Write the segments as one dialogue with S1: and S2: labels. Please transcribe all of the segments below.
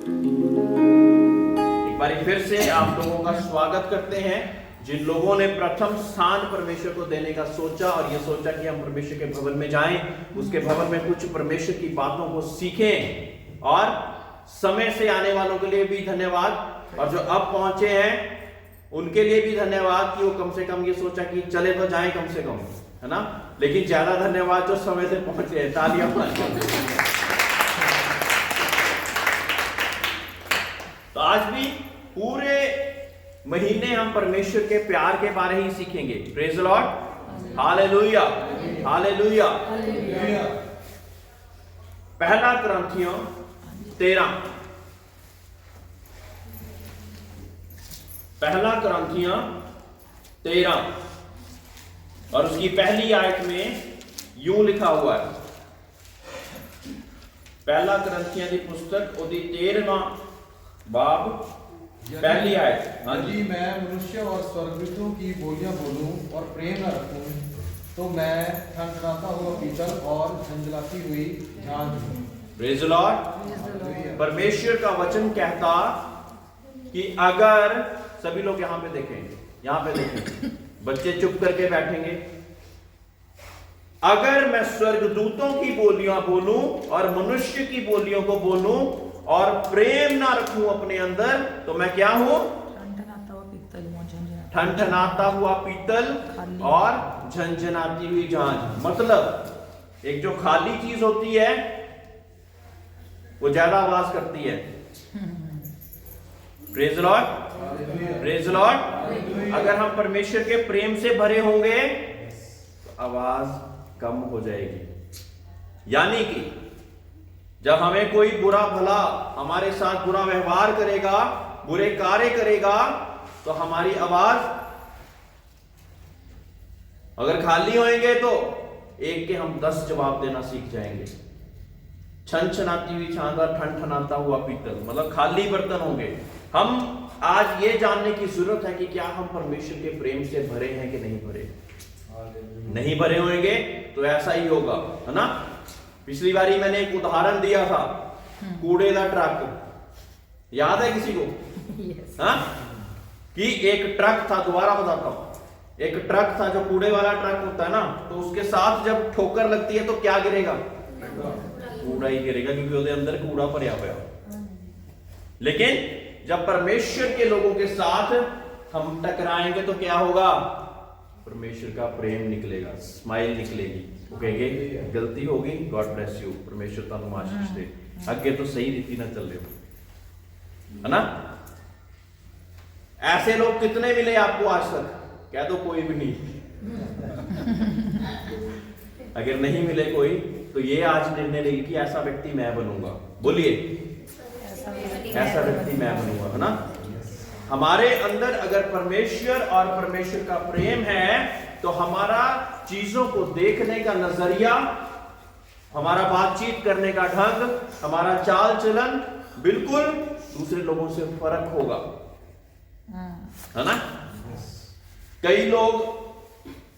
S1: एक बार फिर से आप लोगों का स्वागत करते हैं। जिन लोगों ने प्रथम स्थान परमेश्वर को देने का सोचा और ये सोचा कि हम परमेश्वर के भवन में जाएं, उसके भवन में कुछ परमेश्वर की बातों को सीखें, और समय से आने वालों के लिए भी धन्यवाद, और जो अब पहुंचे हैं उनके लिए भी धन्यवाद कि वो कम से कम ये सोचा कि चले तो जाएं कम से कम, है ना। लेकिन ज्यादा धन्यवाद जो समय से पहुंचे हैं। तालियां तो आज भी पूरे महीने हम परमेश्वर के प्यार के बारे ही सीखेंगे। Praise the Lord, hallelujah, hallelujah. पहला कुरिन्थियों 13, पहला कुरिन्थियों 13 और उसकी पहली आयत में यूं लिखा हुआ है। पहला कुरिन्थियों की पुस्तक उसकी 13वां बाब पहली आयत।
S2: यदि मैं मनुष्य और स्वर्गदूतों की बोलियां बोलूं और प्रेम न रखूं, तो मैं थरथराता हुआ पीतल और झंझलाती हुई झांझ हूं।
S1: Praise the Lord. परमेश्वर का वचन कहता कि अगर सभी लोग यहां पे देखें, बच्चे चुप करके बैठेंगे। अगर मैं स्वर्गदूतों की बोलियां बोलूं और मनुष्य की बोलियों को बोलूं और प्रेम ना रखूं अपने अंदर, तो मैं क्या हूं? ठनठनाता हुआ पीतल और झंझनाती हुई झांझ। मतलब एक जो खाली चीज होती है वो ज्यादा आवाज करती है। Praise the Lord, praise the Lord. अगर हम परमेश्वर के प्रेम से भरे होंगे तो आवाज कम हो जाएगी। यानी कि जब हमें कोई बुरा भला हमारे साथ बुरा व्यवहार करेगा, बुरे कार्य करेगा, तो हमारी आवाज अगर खाली होंगे तो एक के हम 10 जवाब देना सीख जाएंगे। छनछनाती हुई झांझ और ठनठनाता हुआ पीतल, मतलब खाली बर्तन होंगे। हम आज ये जानने की जरूरत है कि क्या हम परमेश्वर के प्रेम से भरे हैं कि नहीं भरे। नहीं भरे होंगे तो ऐसा ही होगा, है ना। पिछली बारी मैंने एक उदाहरण दिया था, कूड़े का ट्रक। याद है किसी को? हाँ, कि एक ट्रक था, दोबारा बताता हूं। एक ट्रक था, जो कूड़े वाला ट्रक होता है ना, तो उसके साथ जब ठोकर लगती है तो क्या गिरेगा? कूड़ा ही गिरेगा, क्योंकि उसके अंदर कूड़ा भरा हुआ। लेकिन जब परमेश्वर के लोगों के साथ हम टकराएंगे तो क्या होगा? परमेश्वर का प्रेम निकलेगा, स्माइल निकलेगी। वो कहेंगे गलती होगी, गॉड ब्लेस यू, परमेश्वर तुम आशीष दे, आगे तो सही रीति ना चल रहे हो, है ना। ऐसे लोग कितने मिले आपको आज तक? कह दो कोई भी नहीं। अगर नहीं मिले कोई तो ये आज निर्णय लेगी कि ऐसा व्यक्ति मैं बनूंगा। बोलिए, ऐसा व्यक्ति मैं बनूंगा, है ना। हमारे अंदर अगर परमेश्वर और परमेश्वर का प्रेम है तो हमारा चीजों को देखने का नजरिया, हमारा बातचीत करने का ढंग, हमारा चाल चलन बिल्कुल दूसरे लोगों से फर्क होगा, है ना। कई लोग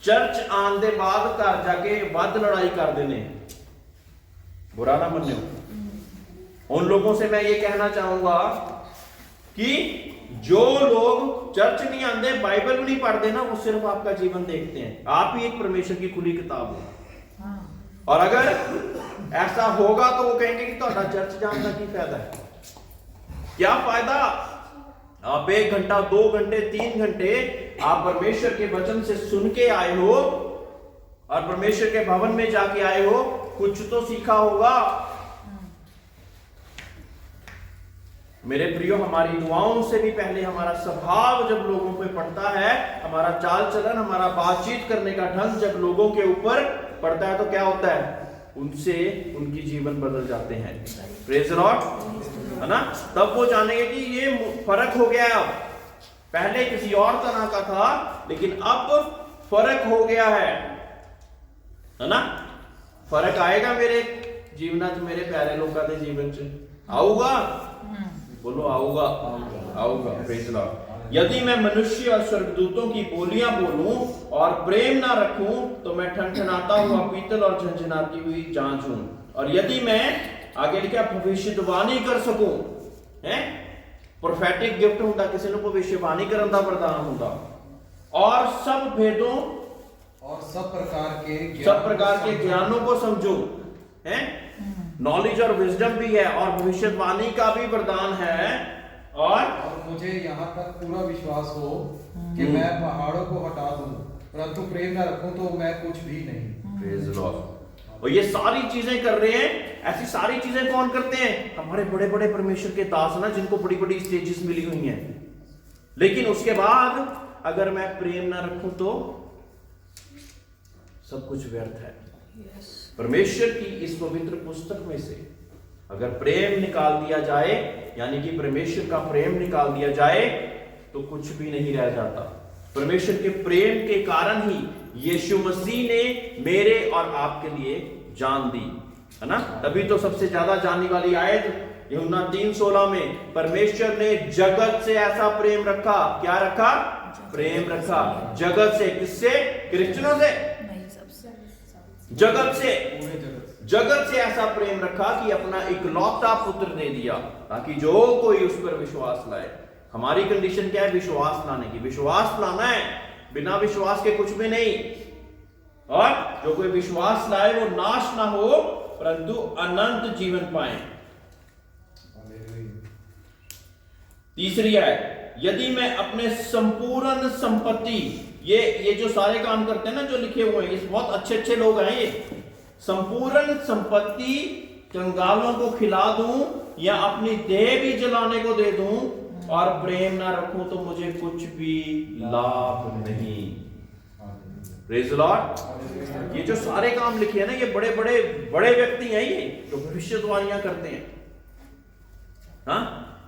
S1: चर्च आने के बाद घर जाके वध लड़ाई कर देने, बुरा ना मनियो। उन लोगों से मैं ये कहना चाहूंगा कि जो लोग चर्च नहीं आते, बाइबल नहीं पढ़ते ना, वो सिर्फ आपका जीवन देखते हैं। आप ही एक परमेश्वर की खुली किताब हो। और अगर ऐसा होगा तो वो कहेंगे कि तुम्हारा चर्च जाने का की फायदा है? क्या फायदा? आप 1 घंटा, 2 घंटे, 3 घंटे आप परमेश्वर के वचन से सुन के आए हो और परमेश्वर के भवन में जाके आए हो, कुछ तो सीखा होगा। मेरे प्रियो, हमारी दुआओं से भी पहले हमारा स्वभाव जब लोगों पे पड़ता है, हमारा चाल चलन, हमारा बातचीत करने का ढंग जब लोगों के ऊपर पड़ता है तो क्या होता है? उनसे उनकी जीवन बदल जाते हैं। प्रेज द लॉर्ड, है ना। तब वो जानेंगे कि ये फर्क हो गया। अब पहले किसी और तरह का था, लेकिन अब फर्क हो गया है ना। फर्क आएगा मेरे जीवन च, मेरे प्यारे लोगों के जीवन च आऊगा। बोलो आऊगा, आऊगा। Praise the lord. यदि मैं मनुष्य और स्वर्गदूतों की बोलियां बोलूं और प्रेम ना रखूं, तो मैं ठनठनाता हुआ पीतल और झंझनाती हुई झांझ हूं। और यदि मैं, आगे लिखा, भविष्यवाणी कर सकूं, ਹੈ ਪ੍ਰੋਫੈਟਿਕ ਗਿਫਟ ਹੁੰਦਾ, ਕਿਸੇ ਨੂੰ ਭਵਿੱਖਬਾਣੀ ਕਰਨ ਦਾ ਵਰਦਾਨ ਹੁੰਦਾ। और सब भेदों
S2: और सब प्रकार के
S1: ज्ञानों को समझो, है नॉलेज और विजडम भी है और भविष्यवाणी का भी वरदान है। और
S2: मुझे यहाँ तक पूरा विश्वास हो कि मैं पहाड़ों को हटा दूं, परंतु प्रेम न रखूं तो मैं कुछ भी नहीं।
S1: Praise the lord. और ये सारी चीजें कर रहे हैं, ऐसी सारी चीजें कौन करते हैं? हमारे बड़े बड़े परमेश्वर के दास ना, जिनको बड़ी बड़ी स्टेजेस मिली हुई हैं। लेकिन उसके बाद अगर मैं प्रेम ना रखूं तो सब कुछ व्यर्थ है। परमेश्वर की इस पवित्र पुस्तक में से अगर प्रेम निकाल दिया जाए, यानी कि परमेश्वर का प्रेम निकाल दिया जाए, तो कुछ भी नहीं रह जाता। परमेश्वर के प्रेम के कारण ही यीशु मसीह ने मेरे और आपके लिए जान दी, है ना। तभी तो सबसे ज्यादा जानने वाली आयत यूहन्ना 3:16 में, परमेश्वर ने जगत से ऐसा प्रेम रखा। क्या रखा? प्रेम रखा। जगत से, किससे? क्रिश्चियनों से? जगत से, जगत से ऐसा प्रेम रखा कि अपना इकलौता पुत्र दे दिया, ताकि जो कोई उस पर विश्वास लाए। हमारी कंडीशन क्या है? विश्वास लाने की। विश्वास लाना है, बिना विश्वास के कुछ भी नहीं। और जो कोई विश्वास लाए वो नाश ना हो, परंतु अनंत जीवन पाए। तीसरी है, यदि मैं अपने संपूर्ण संपत्ति, ये जो सारे काम करते हैं ना, जो लिखे हुए हैं, ये बहुत अच्छे अच्छे लोग हैं। ये संपूर्ण संपत्ति कंगालों को खिला दूं या अपनी देह भी जलाने को दे दूं और प्रेम ना रखूं तो मुझे कुछ भी लाभ नहीं। Praise the Lord. ये जो सारे काम लिखे हैं ना, ये बड़े बड़े बड़े व्यक्ति हैं, ये जो भविष्यवाणियां करते हैं, हाँ,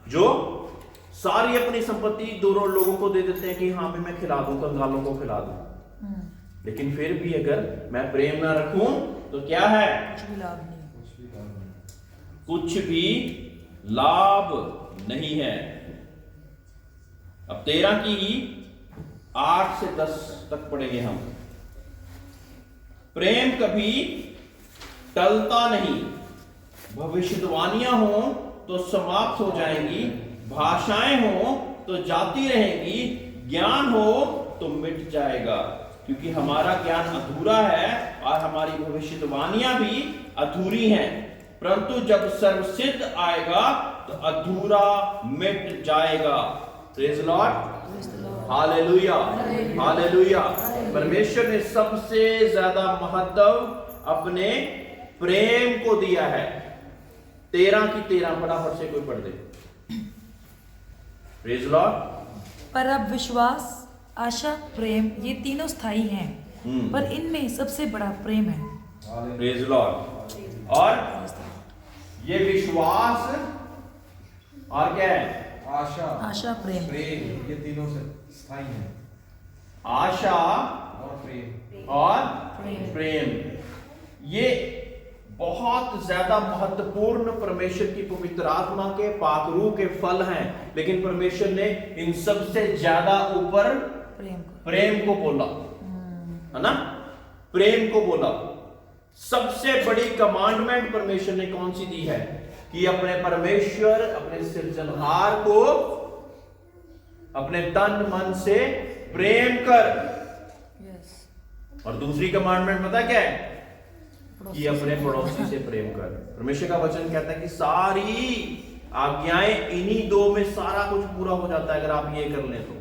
S1: जो सारी अपनी संपत्ति दूरों लोगों को दे देते हैं कि हाँ भी मैं खिला दूं, कंगालों को खिला दूं। लेकिन फिर भी अगर मैं प्रेम ना रखूं तो क्या है?
S3: कुछ भी लाभ नहीं।
S1: कुछ भी लाभ नहीं है। अब 13 की 8 से 10 तक पढ़ेंगे हम। प्रेम कभी टलता नहीं। भविष्यवाणियां हो तो समाप्त हो जाएंगी, भाषाएं हो तो जाती रहेंगी, ज्ञान हो तो मिट जाएगा, क्योंकि हमारा ज्ञान अधूरा है और हमारी भविष्यवाणियां भी अधूरी हैं। परंतु जब सर्वसिद्ध आएगा तो अधूरा मिट जाएगा। Praise the Lord, hallelujah, hallelujah. परमेश्वर ने सबसे ज्यादा महत्व अपने प्रेम को दिया है। 13 की 13 फटाफट से कोई पढ़ दे। Praise the Lord.
S3: पर अब विश्वास, आशा, प्रेम ये तीनों स्थायी हैं, पर इनमें सबसे बड़ा प्रेम है।
S1: Praise the lord. और ये विश्वास और क्या है?
S2: आशा,
S3: आशा, प्रेम,
S2: ये तीनों से स्थायी हैं।
S1: आशा
S2: और प्रेम
S1: और प्रेम, ये बहुत ज्यादा महत्वपूर्ण परमेश्वर की पवित्र आत्मा के पाकरू के फल हैं। लेकिन परमेश्वर ने इन सब से ज्यादा ऊपर प्रेम को बोला, है ना। प्रेम को बोला। सबसे बड़ी कमांडमेंट परमेश्वर ने कौन सी दी है? कि अपने परमेश्वर, अपने सृजनहार को अपने तन मन से प्रेम कर। और दूसरी कमांडमेंट पता क्या है? कि अपने पड़ोसी से प्रेम कर। परमेश्वर का वचन कहता है कि सारी आज्ञाएं इन्हीं दो में सारा कुछ पूरा हो जाता है, अगर आप ये कर लें तो।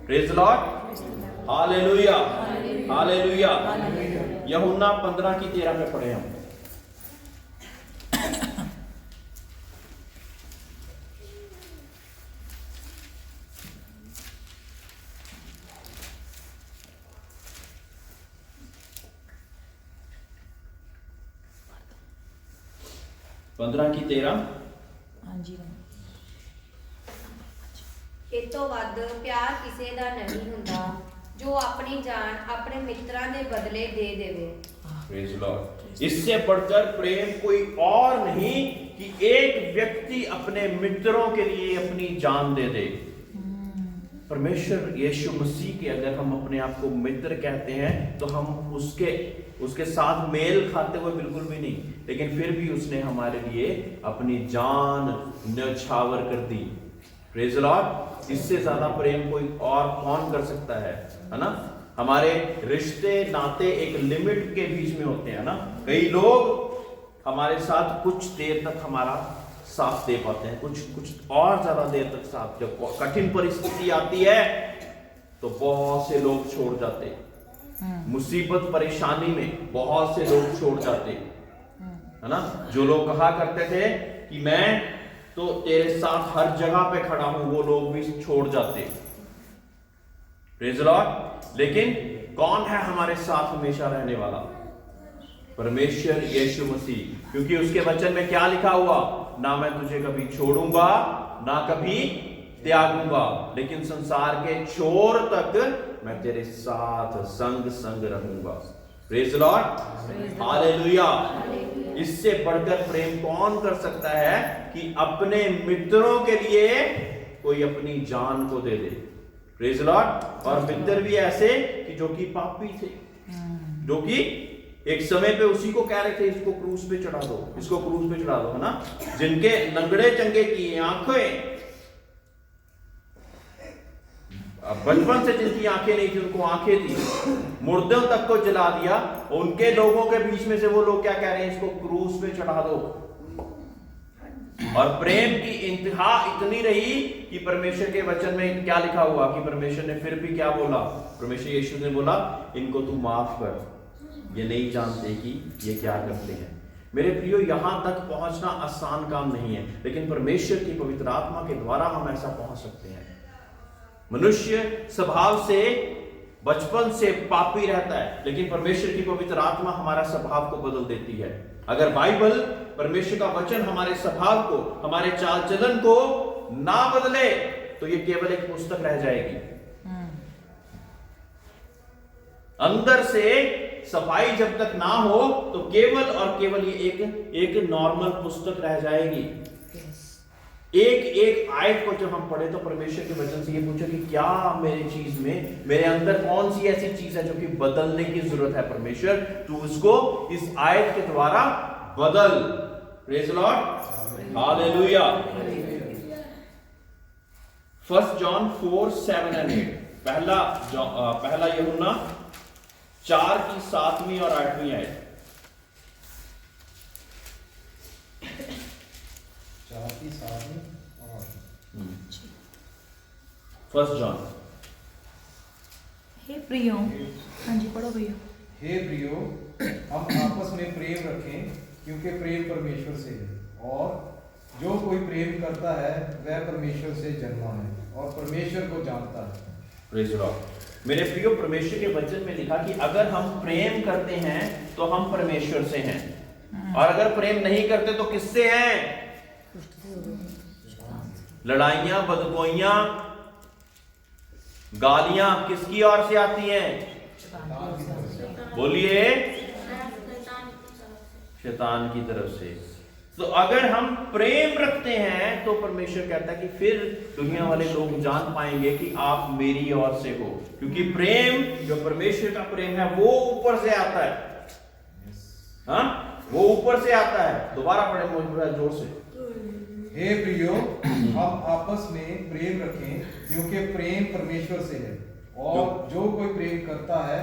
S1: Praise the Lord, hallelujah, hallelujah. यूहन्ना 15 की 13 में पढ़े हम। पंद्रह की 13।
S3: हाँ जी।
S4: ਇਹ ਤੋਂ ਵੱਧ ਪਿਆਰ ਕਿਸੇ ਦਾ ਨਹੀਂ ਹੁੰਦਾ ਜੋ ਆਪਣੀ ਜਾਨ ਆਪਣੇ ਮਿੱਤਰਾਂ ਦੇ ਬਦਲੇ ਦੇ ਦੇਵੇ।
S1: Praise the Lord. इससे बढ़कर प्रेम कोई और नहीं कि एक व्यक्ति अपने मित्रों के लिए अपनी जान दे दे। परमेश्वर यीशु मसीह के अगर हम अपने आप को मित्र कहते हैं तो हम उसके उसके साथ मेल खाते हुए बिल्कुल भी नहीं, लेकिन फिर भी उसने हमारे लिए अपनी जान न्यौछावर कर दी। Praise the Lord. इससे ज्यादा प्रेम कोई और कौन कर सकता है ना। हमारे रिश्ते नाते एक लिमिट के बीच में होते हैं ना। कई लोग हमारे साथ कुछ देर तक हमारा साथ दे पाते हैं, कुछ और ज्यादा देर तक साथ। जब कठिन परिस्थिति आती है तो बहुत से लोग छोड़ जाते हैं। मुसीबत परेशानी में बहुत से लोग छोड़ जाते है ना। जो लोग कहा करते थे कि मैं तो तेरे साथ हर जगह पे खड़ा हूं, वो लोग भी छोड़ जाते। Praise the Lord. लेकिन कौन है हमारे साथ हमेशा रहने वाला? परमेश्वर यीशु मसीह। क्योंकि उसके वचन में क्या लिखा हुआ? ना मैं तुझे कभी छोड़ूंगा ना कभी त्यागूंगा, लेकिन संसार के छोर तक मैं तेरे साथ संग संग रहूंगा। Praise the Lord. हालेलुया। इससे बढ़कर प्रेम कौन कर सकता है कि अपने मित्रों के लिए कोई अपनी जान को दे दे। Praise the lord. और मित्र भी ऐसे कि जो कि पापी थे, जो कि एक समय पे उसी को कह रहे थे इसको क्रूस पे चढ़ा दो, इसको क्रूस पे चढ़ा दो, है ना। जिनके लंगड़े चंगे की आंखें, बचपन से जिनकी आंखें नहीं थी उनको आंखें दी, मुर्दों तक को जला दिया। उनके लोगों के बीच में से वो लोग क्या कह रहे हैं? इसको क्रूस पे चढ़ा दो। और प्रेम की इंतहा इतनी रही कि परमेश्वर के वचन में क्या लिखा हुआ कि परमेश्वर ने फिर भी क्या बोला? परमेश्वर यीशु ने बोला इनको तू माफ कर, ये नहीं जानते कि ये क्या करते हैं। मेरे प्रियो, यहां तक पहुंचना आसान काम नहीं है, लेकिन परमेश्वर की पवित्र आत्मा के द्वारा हम ऐसा पहुंच सकते हैं। मनुष्य स्वभाव से बचपन से पापी रहता है, लेकिन परमेश्वर की पवित्र आत्मा हमारा स्वभाव को बदल देती है। अगर बाइबल, परमेश्वर का वचन हमारे स्वभाव को, हमारे चाल चलन को ना बदले तो ये केवल एक पुस्तक रह जाएगी। अंदर से सफाई जब तक ना हो तो केवल और केवल ये एक नॉर्मल पुस्तक रह जाएगी। एक एक आयत को जब हम पढ़े तो परमेश्वर के वचन से ये पूछे कि क्या मेरे चीज में, मेरे अंदर कौन सी ऐसी चीज है जो कि बदलने की जरूरत है। परमेश्वर तू उसको इस आयत के द्वारा बदल। Praise the Lord. Hallelujah. 1 John 4:7 और 8। पहला यूहन्ना 4 की 7वीं और 8वीं आयत।
S2: 4 की 7वीं और 8वीं।
S1: 1 जॉन।
S3: हे प्रियो, हाँ जी पढ़ो भैया।
S2: हे प्रियो, हम आपस में प्रेम रखें, क्योंकि प्रेम परमेश्वर से है, और जो कोई प्रेम करता है वह परमेश्वर से जन्मा है और परमेश्वर को जानता है।
S1: Praise the Lord. मेरे प्रियो, परमेश्वर के वचन में लिखा कि अगर हम प्रेम करते हैं तो हम परमेश्वर से हैं, और अगर प्रेम नहीं करते तो किससे हैं? लड़ाइयां, बदगोइयां, गालियां किसकी ओर से आती हैं? बोलिए, शैतान की तरफ से। तो अगर हम प्रेम रखते हैं तो परमेश्वर कहता है कि फिर दुनिया वाले लोग जान पाएंगे कि आप मेरी ओर से हो, क्योंकि प्रेम, जो परमेश्वर का प्रेम है वो ऊपर से आता है। हाँ, वो ऊपर से आता है। दोबारा पढ़े मुझे जोर से।
S2: हे प्रियो, हम आपस में प्रेम रखें, क्योंकि प्रेम परमेश्वर से है, और जो कोई प्रेम करता है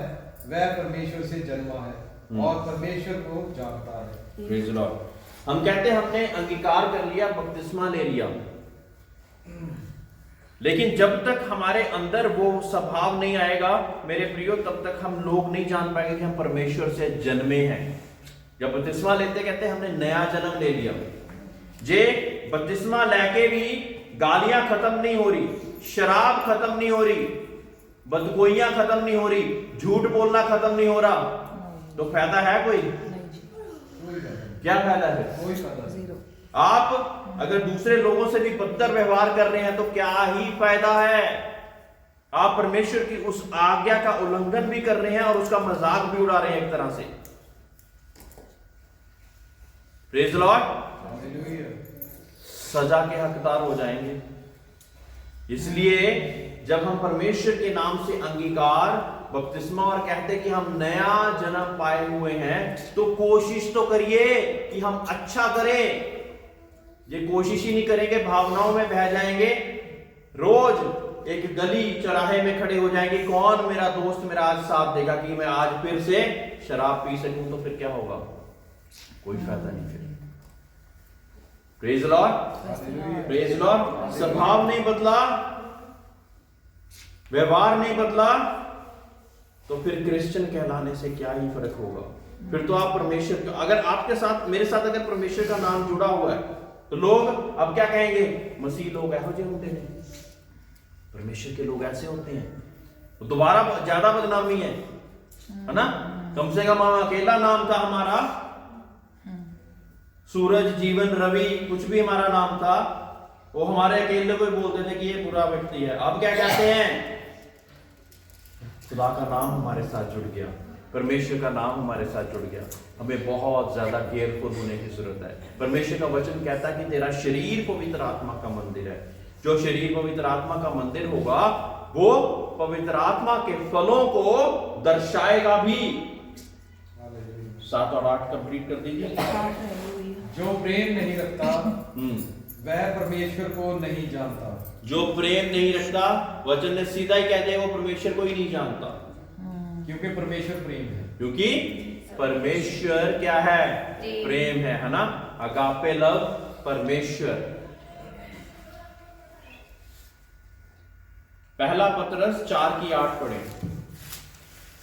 S2: वह परमेश्वर से जन्मा है और परमेश्वर को जानता है।
S1: Praise the Lord. हम कहते हैं हमने अंगीकार कर लिया, बपतिस्मा ले लिया, लेकिन जब तक हमारे अंदर वो स्वभाव नहीं आएगा मेरे प्रियो, तब तक हम लोग नहीं जान पाएंगे कि हम परमेश्वर से जन्मे हैं। जब बपतिस्मा लेते कहते हैं हमने नया जन्म ले लिया। जे बपतिस्मा लेके भी गालियां खत्म नहीं हो रही, शराब खत्म नहीं हो रही, बदगोइयां खत्म नहीं हो रही, झूठ बोलना खत्म नहीं हो रहा, तो फायदा है कोई? क्या फायदा है?
S2: कोई फायदा नहीं।
S1: आप अगर दूसरे लोगों से भी बदतर व्यवहार कर रहे हैं तो क्या ही फायदा है? आप परमेश्वर की उस आज्ञा का उल्लंघन भी कर रहे हैं और उसका मजाक भी उड़ा रहे हैं एक तरह से। Praise the Lord. सजा के हकदार हो जाएंगे। इसलिए जब हम परमेश्वर के नाम से अंगीकार बपतिस्मा और कहते कि हम नया जन्म पाए हुए हैं, तो कोशिश तो करिए कि हम अच्छा करें। ये कोशिश ही नहीं करेंगे, भावनाओं में बह जाएंगे, रोज एक गली चौराहे में खड़े हो जाएंगे, कौन मेरा दोस्त मेरा आज साथ देगा कि मैं आज फिर से शराब पी सकूं, तो फिर क्या होगा? कोई फायदा नहीं फिर। Praise Lord, praise Lord. स्वभाव नहीं बदला, व्यवहार नहीं बदला, तो फिर क्रिश्चियन कहलाने से क्या ही फर्क होगा? फिर तो आप परमेश्वर, अगर आपके साथ मेरे साथ अगर परमेश्वर का नाम जुड़ा हुआ है, तो लोग अब क्या कहेंगे? मसीह लोग ऐसे होते हैं, परमेश्वर के लोग ऐसे होते हैं, तो दोबारा ज्यादा बदनामी है ना? कम से कम अकेला नाम था हमारा, सूरज, जीवन, रवि, कुछ भी हमारा नाम था, वो हमारे अकेले को बोलते थे कि ये बुरा व्यक्ति है। अब क्या कहते हैं? खुदा का नाम हमारे साथ जुड़ गया, परमेश्वर का नाम हमारे साथ जुड़ गया, हमें बहुत ज्यादा केयरफुल होने की जरूरत है। परमेश्वर का वचन कहता है कि तेरा शरीर पवित्र आत्मा का मंदिर है। जो शरीर पवित्र आत्मा का मंदिर होगा, वो पवित्र आत्मा के फलों को दर्शाएगा भी। 7 और 8 कंप्लीट कर दीजिए।
S2: जो प्रेम नहीं रखता वह परमेश्वर को नहीं जानता।
S1: जो प्रेम नहीं रखता, वचन ने सीधा ही कह दिया, वो परमेश्वर को ही नहीं जानता,
S2: क्योंकि परमेश्वर प्रेम है।
S1: क्योंकि परमेश्वर क्या है? प्रेम है ना? अगापे लव, परमेश्वर। पहला पतरस 4:8 पढ़ें।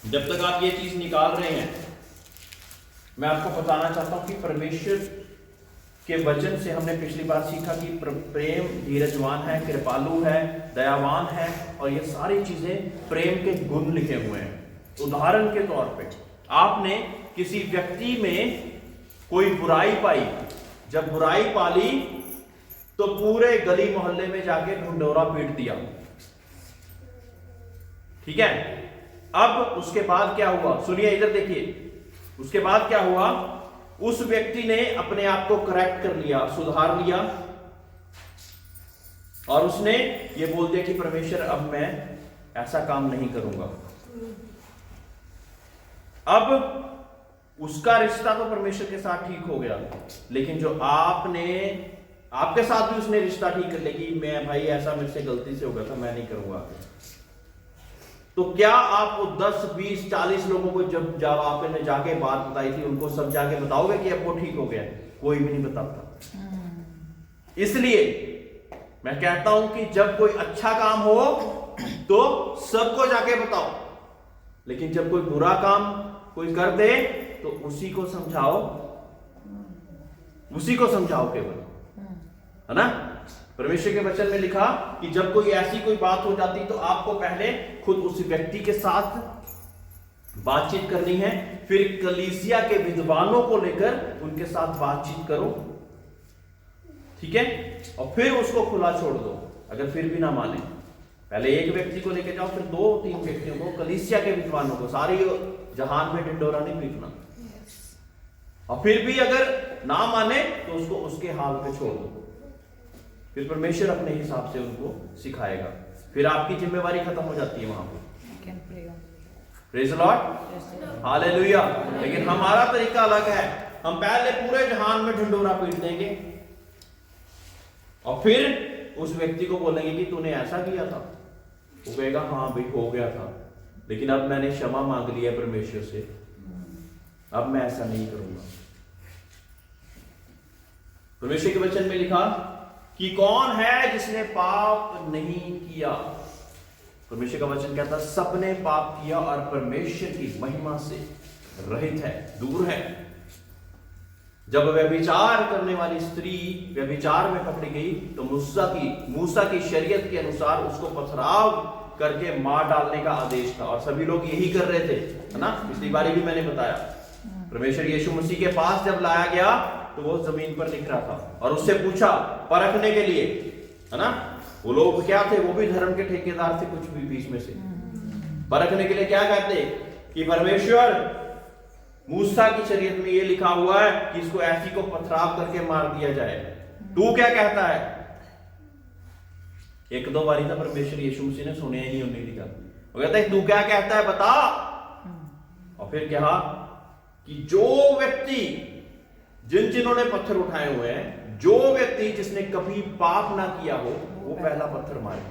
S1: जब तक आप ये चीज निकाल रहे हैं, मैं आपको बताना चाहता हूं कि परमेश्वर के वचन से हमने पिछली बार सीखा कि प्रेम धीरजवान है, कृपालु है, दयावान है, और ये सारी चीजें प्रेम के गुण लिखे हुए हैं। उदाहरण के तौर पे आपने किसी व्यक्ति में कोई बुराई पाई, जब बुराई पाली तो पूरे गली मोहल्ले में जाके ढिंढोरा पीट दिया, ठीक है? अब उसके बाद क्या हुआ? सुनिए, इधर देखिए। उसके बाद क्या हुआ? उस व्यक्ति ने अपने आप को करेक्ट कर लिया, सुधार लिया, और उसने ये बोल दिया कि परमेश्वर, अब मैं ऐसा काम नहीं करूंगा। अब उसका रिश्ता तो परमेश्वर के साथ ठीक हो गया, लेकिन जो आपके साथ भी उसने रिश्ता ठीक कर लिया कि मैं, भाई ऐसा मेरे से गलती से हो गया था, मैं नहीं करूंगा। तो क्या आप वो 10, 20, 40 लोगों को जब आपने जाके बात बताई थी, उनको सब जाके बताओगे कि अब वो ठीक हो गया? कोई भी नहीं बताता। इसलिए मैं कहता हूं कि जब कोई अच्छा काम हो तो सबको जाके बताओ, लेकिन जब कोई बुरा काम कोई कर दे तो उसी को समझाओ, उसी को समझाओ केवल, है ना? परमेश्वर के वचन में लिखा कि जब कोई ऐसी कोई बात हो जाती तो आपको पहले खुद उस व्यक्ति के साथ बातचीत करनी है, फिर कलीसिया के विद्वानों को लेकर उनके साथ बातचीत करो, ठीक है? और फिर उसको खुला छोड़ दो। अगर फिर भी ना माने, पहले एक व्यक्ति को लेकर जाओ, फिर 2-3 व्यक्तियों को, कलीसिया के विद्वानों को, सारी जहान में ढिंढोरा नहीं पीटना। और फिर भी अगर ना माने तो उसको उसके हाल पे छोड़ दो, फिर परमेश्वर अपने हिसाब से उनको सिखाएगा, फिर आपकी जिम्मेवारी खत्म हो जाती है वहां पे। Praise the Lord, hallelujah. लेकिन हमारा तरीका अलग है, हम पहले पूरे जहान में ढिंढोरा पीट देंगे और फिर उस व्यक्ति को बोलेंगे कि तूने ऐसा किया था। वो कहेगा हाँ भाई हो गया था, लेकिन अब मैंने क्षमा मांग लिया परमेश्वर से, अब मैं ऐसा नहीं करूंगा। परमेश्वर के वचन में लिखा कि कौन है जिसने पाप नहीं किया? परमेश्वर का वचन कहता सबने पाप किया और परमेश्वर की महिमा से रहित है, दूर है। जब व्यभिचार करने वाली स्त्री व्यभिचार में पकड़ी गई तो मूसा की शरीयत के अनुसार उसको पथराव करके मार डालने का आदेश था, और सभी लोग यही कर रहे थे, है ना? पिछली बारी भी मैंने बताया। परमेश्वर यीशु मसीह के पास जब लाया गया तो वो जमीन पर लिख रहा था और उससे पूछा परखने के लिए, है ना? वो लोग क्या थे? वो भी धर्म के ठेकेदार थे, कुछ भी बीच में से। परखने के लिए क्या कहते कि परमेश्वर, मूसा की शरीयत में ये लिखा हुआ है कि इसको ऐसी को पथराव करके मार दिया जाए, तू क्या कहता है? 1-2 बारी था परमेश्वर यीशु मसीह ने सुने ही नहीं, उन्हें लिखा, वो कहता है तू क्या कहता है बता। और फिर कहा कि जो व्यक्ति जिन्होंने पत्थर उठाए हुए हैं, जो व्यक्ति जिसने कभी पाप ना किया हो वो पहला पत्थर मारे।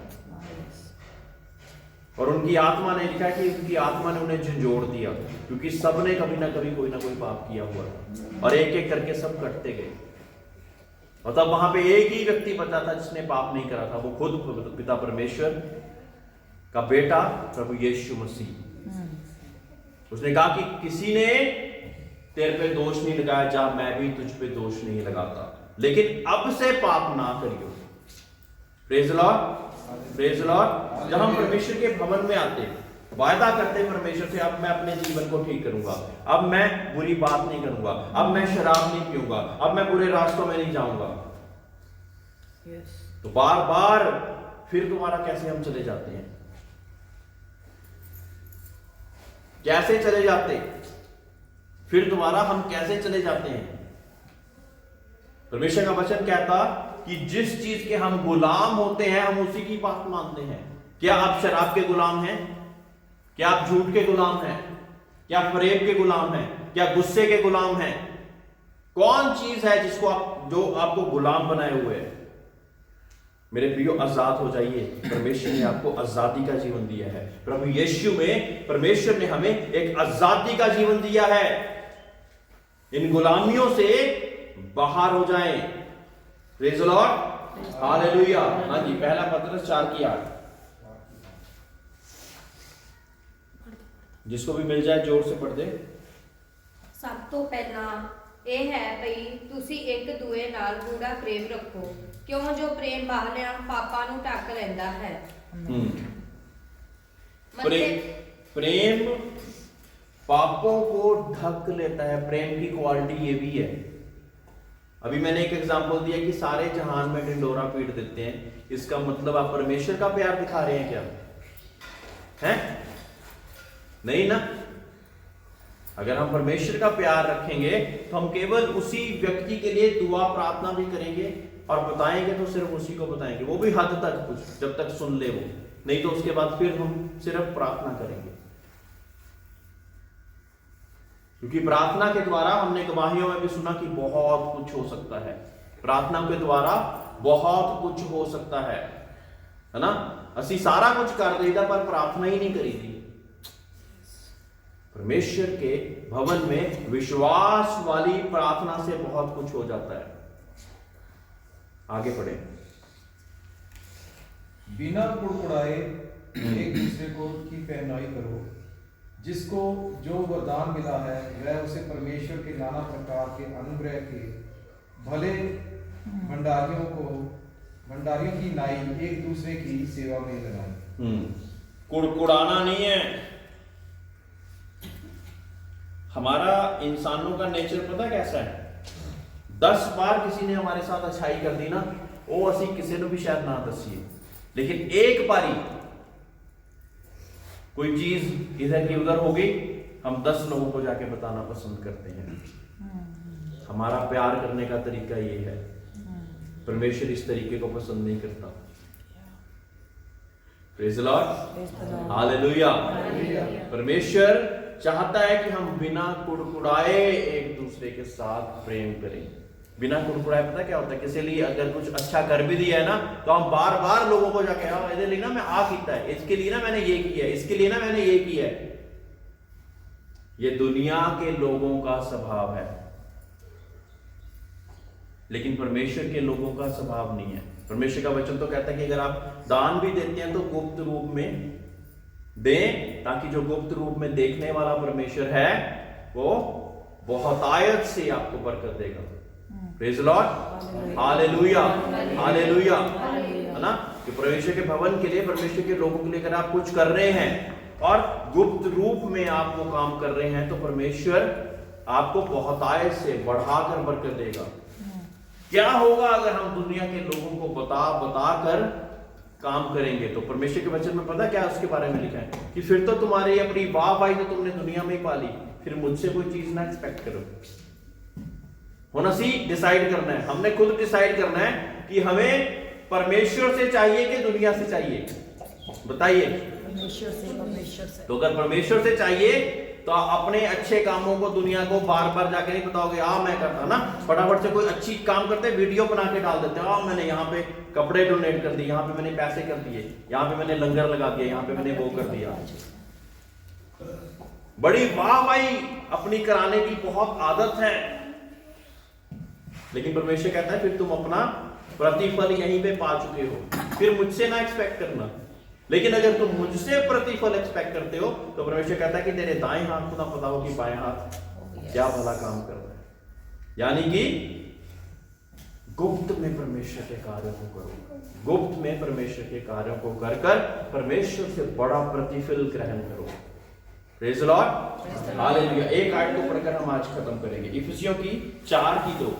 S1: और उनकी आत्मा ने लिखा कि उनकी आत्मा ने उन्हें झंझोड़ दिया, क्योंकि सबने कभी ना कभी कोई ना कोई पाप किया हुआ था और एक एक करके सब कटते गए। और तब वहां पे एक ही व्यक्ति बचा था जिसने पाप नहीं करा था, वो खुद पिता परमेश्वर का बेटा प्रभु यीशु मसीह। उसने कहा कि किसी ने तेरे पे दोष नहीं लगाया, जा मैं भी तुझ पे दोष नहीं लगाता, लेकिन अब से पाप ना करियो। Praise Lord, praise Lord. जब हम परमेश्वर के भवन में आते वायदा करते परमेश्वर से, अब मैं अपने जीवन को ठीक करूंगा, अब मैं बुरी बात नहीं करूंगा, अब मैं शराब नहीं पीऊंगा, अब मैं बुरे रास्तों में नहीं जाऊंगा। तो बार बार फिर तुम्हारा कैसे हम चले जाते हैं, कैसे चले जाते, फिर दोबारा हम कैसे चले जाते हैं। परमेश्वर का वचन कहता कि जिस चीज के हम गुलाम होते हैं हम उसी की बात मानते हैं। क्या आप शराब के गुलाम हैं? क्या आप झूठ के गुलाम हैं? क्या फरेब के गुलाम हैं? क्या गुस्से के गुलाम हैं? कौन चीज है जिसको आप, जो आपको गुलाम बनाए हुए है? मेरे प्रियो, आजाद हो जाइए। परमेश्वर ने आपको आजादी का जीवन दिया है। प्रभु यीशु में परमेश्वर ने हमें एक आजादी का जीवन दिया है। इन गुलामियों से बाहर हो जाएं। Praise the Lord, hallelujah. हाँ जी, पहला पत्रस 4:8। जिसको भी मिल जाए जोर से पढ़ दे।
S4: ਸਭ ਤੋਂ ਪਹਿਲਾਂ ਇਹ ਹੈ ਭਈ ਤੁਸੀਂ ਇੱਕ ਦੂਏ ਨਾਲ ਗੂੜਾ ਪ੍ਰੇਮ ਰੱਖੋ, ਕਿਉਂ ਜੋ ਪ੍ਰੇਮ ਬਾਹਰਿਆਂ ਪਾਪਾਂ ਨੂੰ ਢੱਕ ਲੈਂਦਾ ਹੈ।
S1: प्रेम पापों को ढक लेता है। प्रेम की क्वालिटी ये भी है। अभी मैंने एक एग्जांपल दिया कि सारे जहान में ढिंडोरा पीट देते हैं, इसका मतलब आप परमेश्वर का प्यार दिखा रहे हैं क्या? हैं? नहीं ना। अगर हम परमेश्वर का प्यार रखेंगे तो हम केवल उसी व्यक्ति के लिए दुआ प्रार्थना भी करेंगे, और बताएंगे तो सिर्फ उसी को बताएंगे, वो भी हद तक, कुछ जब तक सुन ले वो, नहीं तो उसके बाद फिर हम सिर्फ प्रार्थना करेंगे। क्योंकि प्रार्थना के द्वारा हमने गवाहियों में भी सुना कि बहुत कुछ हो सकता है। प्रार्थना के द्वारा बहुत कुछ हो सकता है ना। असी सारा कुछ कर देता पर प्रार्थना ही नहीं करी थी। परमेश्वर के भवन में विश्वास वाली प्रार्थना से बहुत कुछ हो जाता है। आगे पढ़े।
S2: बिना कुड़कुड़ाए एक दूसरे को की पहनाई करो, जिसको जो वरदान मिला है वह उसे परमेश्वर के नाना प्रकार के अनुग्रह के भले भंडारियों की नाई एक दूसरे की सेवा में लगाए।
S1: कुड़कुड़ाना नहीं है। हमारा इंसानों का नेचर पता कैसा है? 10 बार किसी ने हमारे साथ अच्छाई कर दी ना, वो असी किसी ने भी शायद ना दसीए, लेकिन एक बारी कोई चीज इधर की उधर हो गई, हम 10 लोगों को जाके बताना पसंद करते हैं। हमारा प्यार करने का तरीका ये है। परमेश्वर इस तरीके को पसंद नहीं करता। Praise the Lord, hallelujah. परमेश्वर चाहता है कि हम बिना कुड़कुड़ाए एक दूसरे के साथ प्रेम करें। बिना कुड़कुड़ाए पता क्या होता है? किसी लिए अगर कुछ अच्छा कर भी दिया है ना, तो हम बार बार लोगों को जाके, हाँ इसके लिए ना मैं आ कीता है, इसके लिए ना मैंने ये किया है, इसके लिए ना मैंने ये किया है। ये दुनिया के लोगों का स्वभाव है, लेकिन परमेश्वर के लोगों का स्वभाव नहीं है। परमेश्वर का वचन तो कहता है कि अगर आप दान भी देते हैं तो गुप्त रूप में दें, ताकि जो गुप्त रूप में देखने वाला परमेश्वर है वो बहुतायत से आपको बरकत देगा। Praise the Lord, hallelujah, hallelujah, है ना। कि परमेश्वर के भवन के लिए, परमेश्वर के लोगों के लिए अगर आप कुछ कर रहे हैं और गुप्त रूप में आप वो काम कर रहे हैं, तो परमेश्वर आपको बहुतायत से बढ़ाकर बरकत देगा। क्या होगा अगर हम दुनिया के लोगों को बता कर काम करेंगे? तो परमेश्वर के वचन में पता क्या उसके बारे में लिखा है कि फिर तो तुम्हारी अपनी वाहवाही तो तुमने दुनिया में ही पाली, फिर मुझसे कोई चीज ना एक्सपेक्ट करो। होना सी डिसाइड करना है, हमने खुद डिसाइड करना है कि हमें परमेश्वर से चाहिए कि दुनिया से चाहिए। बताइए,
S3: परमेश्वर से।
S1: तो अगर परमेश्वर से चाहिए तो अपने अच्छे कामों को दुनिया को बार बार जाके नहीं बताओगे मैं करता ना, फटाफट से कोई अच्छी काम करते वीडियो बना के डाल देते मैंने यहाँ पे कपड़े डोनेट कर दिए, यहाँ पे मैंने पैसे कर दिए, यहाँ पे मैंने लंगर लगा दिया, यहाँ पे मैंने वो कर दिया। बड़ी वाह भाई अपनी कराने की बहुत आदत है, लेकिन परमेश्वर कहता है फिर तुम अपना प्रतिफल यहीं पे पा चुके हो, फिर मुझसे ना एक्सपेक्ट करना। लेकिन अगर तुम मुझसे प्रतिफल एक्सपेक्ट करते हो तो परमेश्वर कहता है कि तेरे दाएं हाथ को ना पता हो कि बाएं हाथ क्या भला काम कर रहा है। यानी कि गुप्त में परमेश्वर के कार्यों को करो, गुप्त में परमेश्वर के कार्यों को कर कर परमेश्वर से बड़ा प्रतिफल ग्रहण करो। Praise the Lord, hallelujah. एक आयत को पढ़कर हम आज खत्म करेंगे, इफिसियों की 4:2।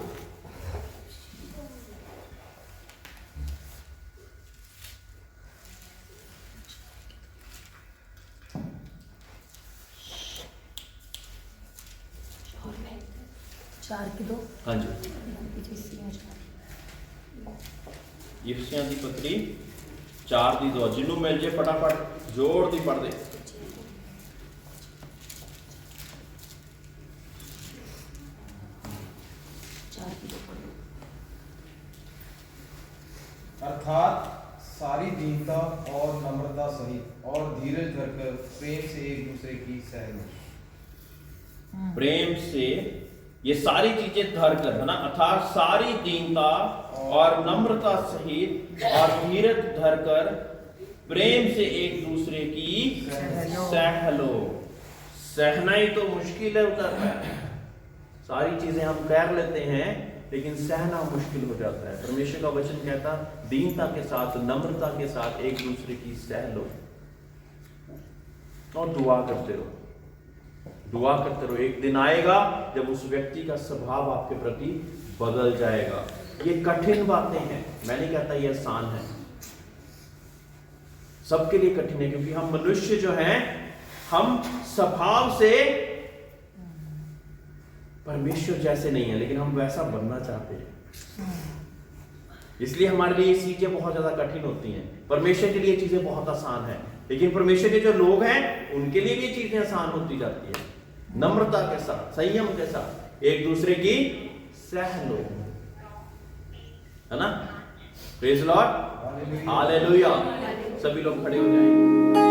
S1: हाँ जी, इफिसियों की पत्री 4:2 जिन्हों मिल जाए फटाफट जोर दी पढ़ दे।
S2: अर्थात सारी दीनता और नम्रता सहित और धीरज धरकर प्रेम से एक दूसरे की सह लो।
S1: प्रेम से ये सारी चीजें धर कर है ना, अर्थात सारी दीनता और नम्रता सहित और धीरज धर कर प्रेम से एक दूसरे की सह लो। सहना ही तो मुश्किल है उधर है, सारी चीजें हम कर लेते हैं लेकिन सहना मुश्किल हो जाता है। परमेश्वर का वचन कहता दीनता के साथ नम्रता के साथ एक दूसरे की सह लो और दुआ करते रहो, दुआ करते रहो। एक दिन आएगा जब उस व्यक्ति का स्वभाव आपके प्रति बदल जाएगा। ये कठिन बातें हैं, मैं नहीं कहता ये आसान है, सबके लिए कठिन है, क्योंकि हम मनुष्य जो हैं हम स्वभाव से परमेश्वर जैसे नहीं है, लेकिन हम वैसा बनना चाहते हैं। इसलिए हमारे लिए ये चीजें बहुत ज्यादा कठिन होती हैं। परमेश्वर के लिए चीजें बहुत आसान है, लेकिन परमेश्वर के जो लोग हैं उनके लिए भी ये चीजें आसान होती जाती है। नम्रता के साथ, संयम के साथ एक दूसरे की सह लो, है ना। Praise the Lord, hallelujah. सभी लोग खड़े हो जाएंगे।